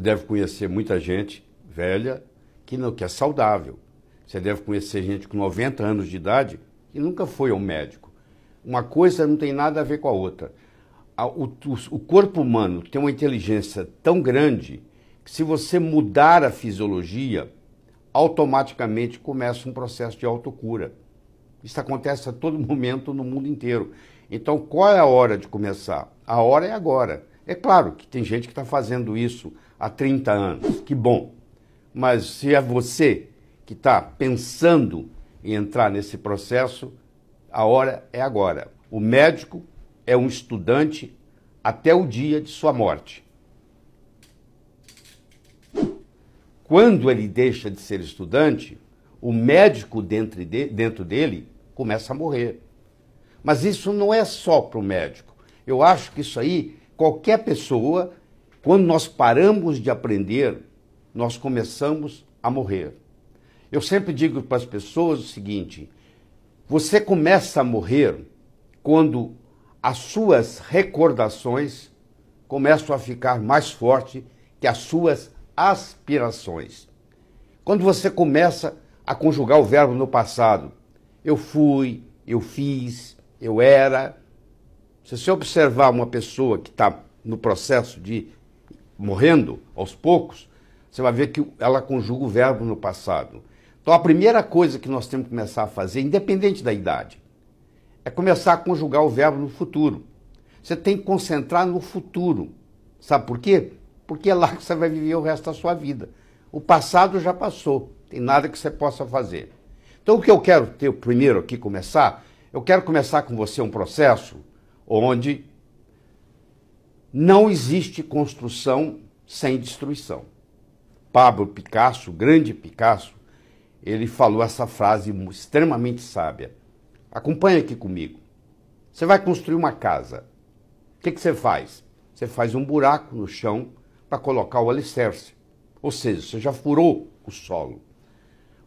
deve conhecer muita gente velha que é saudável. Você deve conhecer gente com 90 anos de idade que nunca foi ao médico. Uma coisa não tem nada a ver com a outra. O corpo humano tem uma inteligência tão grande que se você mudar a fisiologia, automaticamente começa um processo de autocura. Isso acontece a todo momento no mundo inteiro. Então, qual é a hora de começar? A hora é agora. É claro que tem gente que está fazendo isso há 30 anos, que bom. Mas se é você que está pensando em entrar nesse processo, a hora é agora. O médico é um estudante até o dia de sua morte. Quando ele deixa de ser estudante, o médico dentro dele começa a morrer. Mas isso não é só para o médico. Eu acho que isso aí, qualquer pessoa, quando nós paramos de aprender, nós começamos a morrer. Eu sempre digo para as pessoas o seguinte: você começa a morrer quando as suas recordações começam a ficar mais fortes que as suas aspirações. Quando você começa a conjugar o verbo no passado, eu fui, eu fiz, eu era. Se você observar uma pessoa que está no processo de morrendo aos poucos, você vai ver que ela conjuga o verbo no passado. Então a primeira coisa que nós temos que começar a fazer, independente da idade, é começar a conjugar o verbo no futuro. Você tem que concentrar no futuro. Sabe por quê? Porque é lá que você vai viver o resto da sua vida. O passado já passou, tem nada que você possa fazer. Então o que eu quero ter primeiro aqui começar, eu quero começar com você um processo onde não existe construção sem destruição. Pablo Picasso, o grande Picasso, ele falou essa frase extremamente sábia. Acompanha aqui comigo. Você vai construir uma casa. O que você faz? Você faz um buraco no chão para colocar o alicerce. Ou seja, você já furou o solo.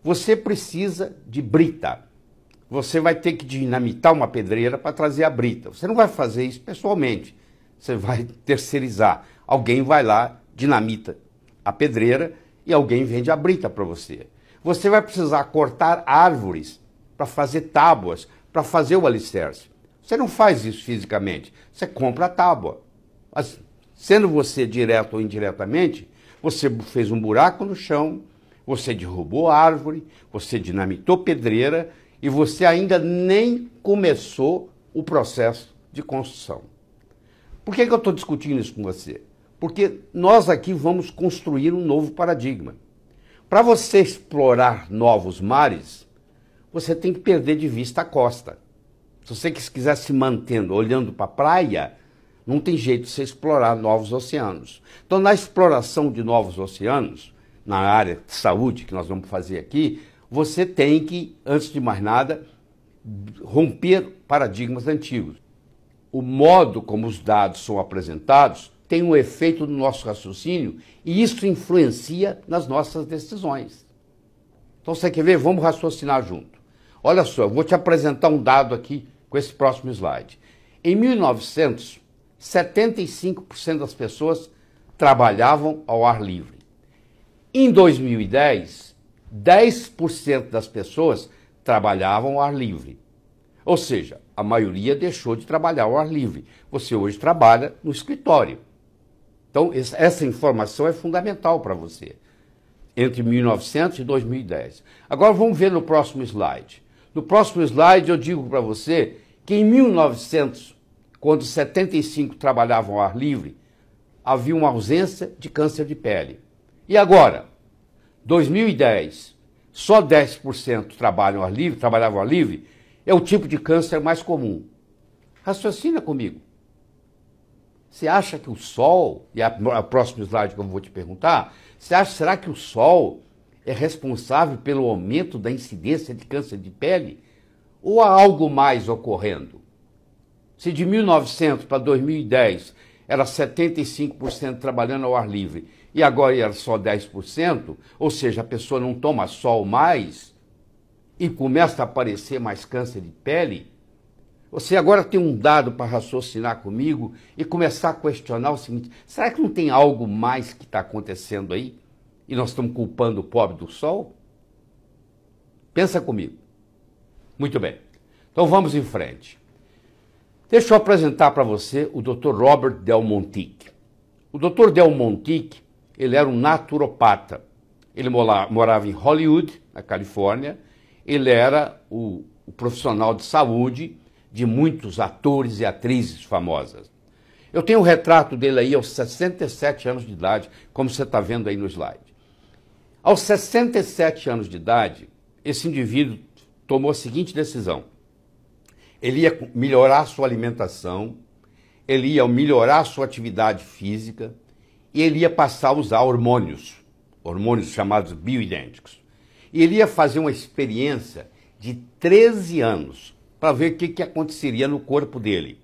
Você precisa de brita. Você vai ter que dinamitar uma pedreira para trazer a brita. Você não vai fazer isso pessoalmente. Você vai terceirizar. Alguém vai lá, dinamita a pedreira e alguém vende a brita para você. Você vai precisar cortar árvores para fazer tábuas, para fazer o alicerce. Você não faz isso fisicamente. Você compra a tábua. Mas, sendo você direto ou indiretamente, você fez um buraco no chão, você derrubou árvore, você dinamitou pedreira e você ainda nem começou o processo de construção. Por que eu estou discutindo isso com você? Porque nós aqui vamos construir um novo paradigma. Para você explorar novos mares, você tem que perder de vista a costa. Se você quiser se mantendo olhando para a praia, não tem jeito de você explorar novos oceanos. Então, na exploração de novos oceanos, na área de saúde que nós vamos fazer aqui, você tem que, antes de mais nada, romper paradigmas antigos. O modo como os dados são apresentados tem um efeito no nosso raciocínio e isso influencia nas nossas decisões. Então, você quer ver? Vamos raciocinar junto. Olha só, eu vou te apresentar um dado aqui com esse próximo slide. Em 1900, 75% das pessoas trabalhavam ao ar livre. Em 2010, 10% das pessoas trabalhavam ao ar livre. Ou seja, a maioria deixou de trabalhar ao ar livre. Você hoje trabalha no escritório. Então, essa informação é fundamental para você. Entre 1900 e 2010. Agora vamos ver no próximo slide. No próximo slide eu digo para você que em 1900, quando 75% trabalhavam ao ar livre, havia uma ausência de câncer de pele. E agora, 2010, só 10% trabalhavam ao ar livre, é o tipo de câncer mais comum. Raciocina comigo. Você acha que o Sol, e a próximo slide que eu vou te perguntar, será que o Sol é responsável pelo aumento da incidência de câncer de pele? Ou há algo mais ocorrendo? Se de 1900 para 2010 era 75% trabalhando ao ar livre e agora era só 10%, ou seja, a pessoa não toma sol mais e começa a aparecer mais câncer de pele, Você agora tem um dado para raciocinar comigo e começar a questionar o seguinte: será que não tem algo mais que está acontecendo aí? E nós estamos culpando o pobre do sol? Pensa comigo. Muito bem. Então vamos em frente. Deixa eu apresentar para você o Dr. Robert Del Montique. O Dr. Del Montique, ele era um naturopata. Ele morava em Hollywood, na Califórnia. Ele era o profissional de saúde de muitos atores e atrizes famosas. Eu tenho um retrato dele aí aos 67 anos de idade, como você está vendo aí no slide. Aos 67 anos de idade, esse indivíduo tomou a seguinte decisão. Ele ia melhorar a sua alimentação, ele ia melhorar a sua atividade física e ele ia passar a usar hormônios chamados bioidênticos. E ele ia fazer uma experiência de 13 anos para ver o que aconteceria no corpo dele.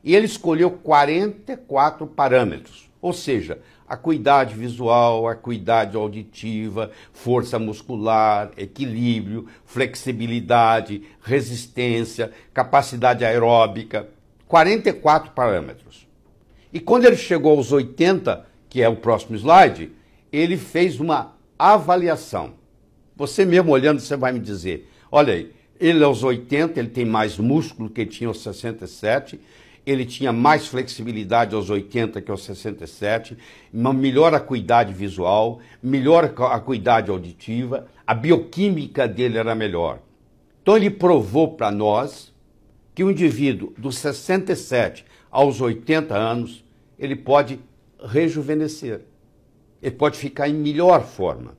E ele escolheu 44 parâmetros, ou seja, acuidade visual, acuidade auditiva, força muscular, equilíbrio, flexibilidade, resistência, capacidade aeróbica, 44 parâmetros. E quando ele chegou aos 80, que é o próximo slide, ele fez uma avaliação. Você mesmo olhando, você vai me dizer, olha aí, ele aos 80, ele tem mais músculo que ele tinha aos 67, ele tinha mais flexibilidade aos 80 que aos 67, uma melhor acuidade visual, melhor acuidade auditiva, a bioquímica dele era melhor. Então ele provou para nós que o indivíduo dos 67 aos 80 anos, ele pode rejuvenescer, ele pode ficar em melhor forma.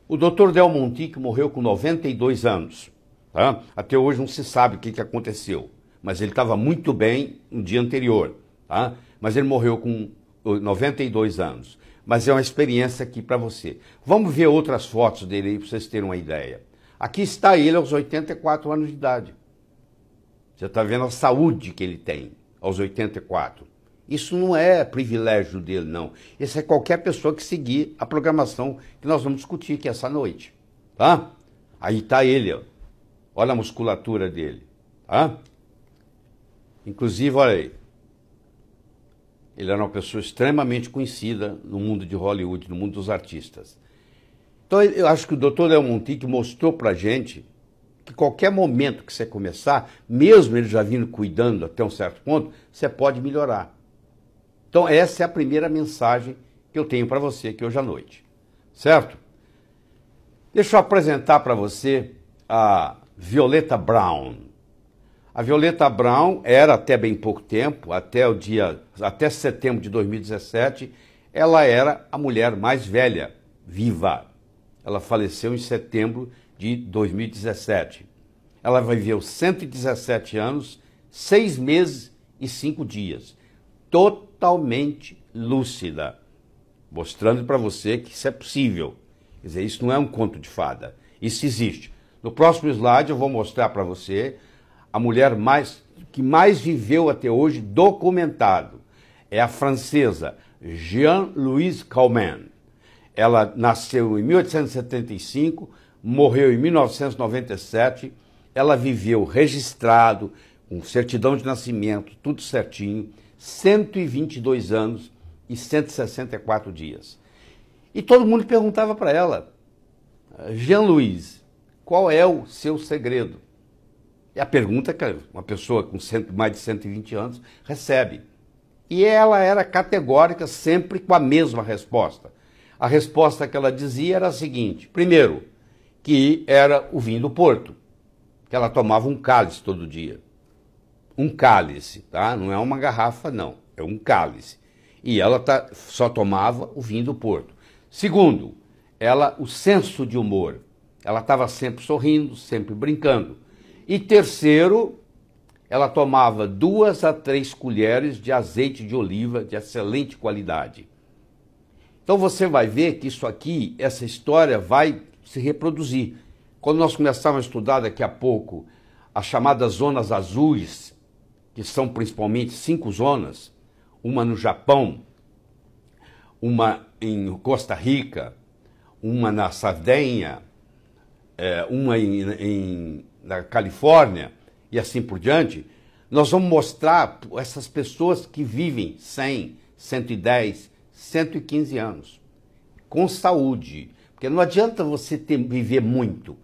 O Dr. Del Montique morreu com 92 anos. Tá? Até hoje não se sabe o que aconteceu, mas ele estava muito bem no dia anterior. Tá? Mas ele morreu com 92 anos. Mas é uma experiência aqui para você. Vamos ver outras fotos dele aí para vocês terem uma ideia. Aqui está ele aos 84 anos de idade. Você está vendo a saúde que ele tem aos 84. Isso não é privilégio dele, não. Isso é qualquer pessoa que seguir a programação que nós vamos discutir aqui essa noite. Tá? Aí está ele, ó. Olha a musculatura dele. Tá? Inclusive, olha aí. Ele era uma pessoa extremamente conhecida no mundo de Hollywood, no mundo dos artistas. Então, eu acho que o Dr. Del Montique mostrou para a gente que qualquer momento que você começar, mesmo ele já vindo cuidando até um certo ponto, você pode melhorar. Então, essa é a primeira mensagem que eu tenho para você aqui hoje à noite. Certo? Deixa eu apresentar para você a Violeta Brown. A Violeta Brown era, até bem pouco tempo, até setembro de 2017, ela era a mulher mais velha viva. Ela faleceu em setembro de 2017. Ela viveu 117 anos, 6 meses e 5 dias. Totalmente lúcida. Mostrando para você que isso é possível. Quer dizer, isso não é um conto de fada. Isso existe. No próximo slide eu vou mostrar para você a mulher que mais viveu até hoje documentado. É a francesa Jeanne-Louise Calment. Ela nasceu em 1875, morreu em 1997. Ela viveu registrado, com certidão de nascimento, tudo certinho, 122 anos e 164 dias. E todo mundo perguntava para ela, Jean-Louise, qual é o seu segredo? É a pergunta que uma pessoa com mais de 120 anos recebe. E ela era categórica, sempre com a mesma resposta. A resposta que ela dizia era a seguinte: primeiro, que era o vinho do Porto, que ela tomava um cálice todo dia. Um cálice, tá? Não é uma garrafa, não. É um cálice. E ela só tomava o vinho do Porto. Segundo, o senso de humor. Ela estava sempre sorrindo, sempre brincando. E terceiro, ela tomava 2 a 3 colheres de azeite de oliva de excelente qualidade. Então você vai ver que isso aqui, essa história vai se reproduzir. Quando nós começarmos a estudar daqui a pouco as chamadas zonas azuis, que são principalmente 5 zonas, uma no Japão, uma em Costa Rica, uma na Sardenha, uma na Califórnia e assim por diante, nós vamos mostrar essas pessoas que vivem 100, 110, 115 anos, com saúde. Porque não adianta você viver muito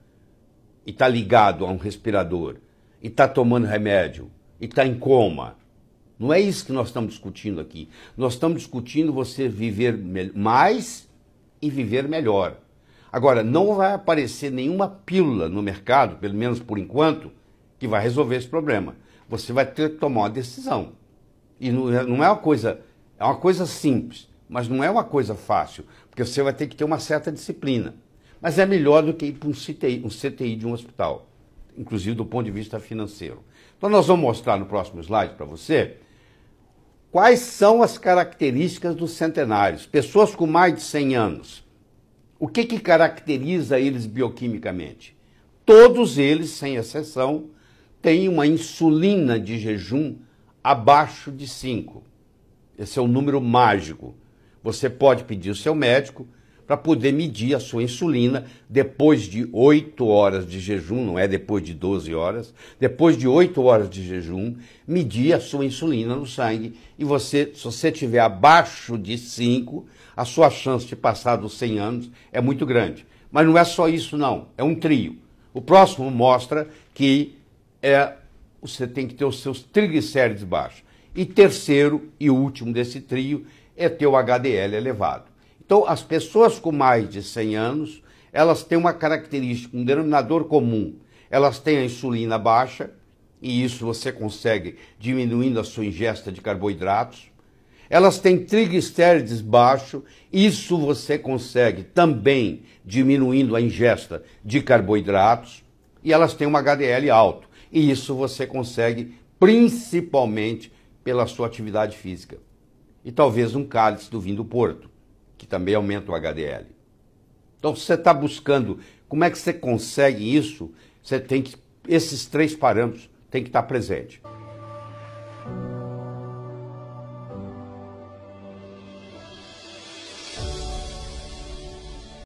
e estar ligado a um respirador, e estar tomando remédio, e estar em coma. Não é isso que nós estamos discutindo aqui. Nós estamos discutindo você viver mais e viver melhor. Agora, não vai aparecer nenhuma pílula no mercado, pelo menos por enquanto, que vai resolver esse problema. Você vai ter que tomar uma decisão. E não é uma coisa, é uma coisa simples, mas não é uma coisa fácil, porque você vai ter que ter uma certa disciplina. Mas é melhor do que ir para um CTI de um hospital, inclusive do ponto de vista financeiro. Então nós vamos mostrar no próximo slide para você quais são as características dos centenários, pessoas com mais de 100 anos. O que caracteriza eles bioquimicamente? Todos eles, sem exceção, têm uma insulina de jejum abaixo de 5. Esse é o número mágico. Você pode pedir ao seu médico para poder medir a sua insulina depois de 8 horas de jejum, não é depois de 12 horas, depois de 8 horas de jejum, medir a sua insulina no sangue e você, se você estiver abaixo de 5, a sua chance de passar dos 100 anos é muito grande. Mas não é só isso não, é um trio. O próximo mostra que você tem que ter os seus triglicérides baixos. E terceiro e último desse trio é ter o HDL elevado. Então, as pessoas com mais de 100 anos, elas têm uma característica, um denominador comum. Elas têm a insulina baixa, e isso você consegue diminuindo a sua ingesta de carboidratos. Elas têm triglicérides baixo, isso você consegue também diminuindo a ingesta de carboidratos. E elas têm um HDL alto, e isso você consegue principalmente pela sua atividade física. E talvez um cálice do vinho do Porto, que também aumenta o HDL. Então, se você está buscando como é que você consegue isso, você tem que, esses 3 parâmetros têm que estar presentes.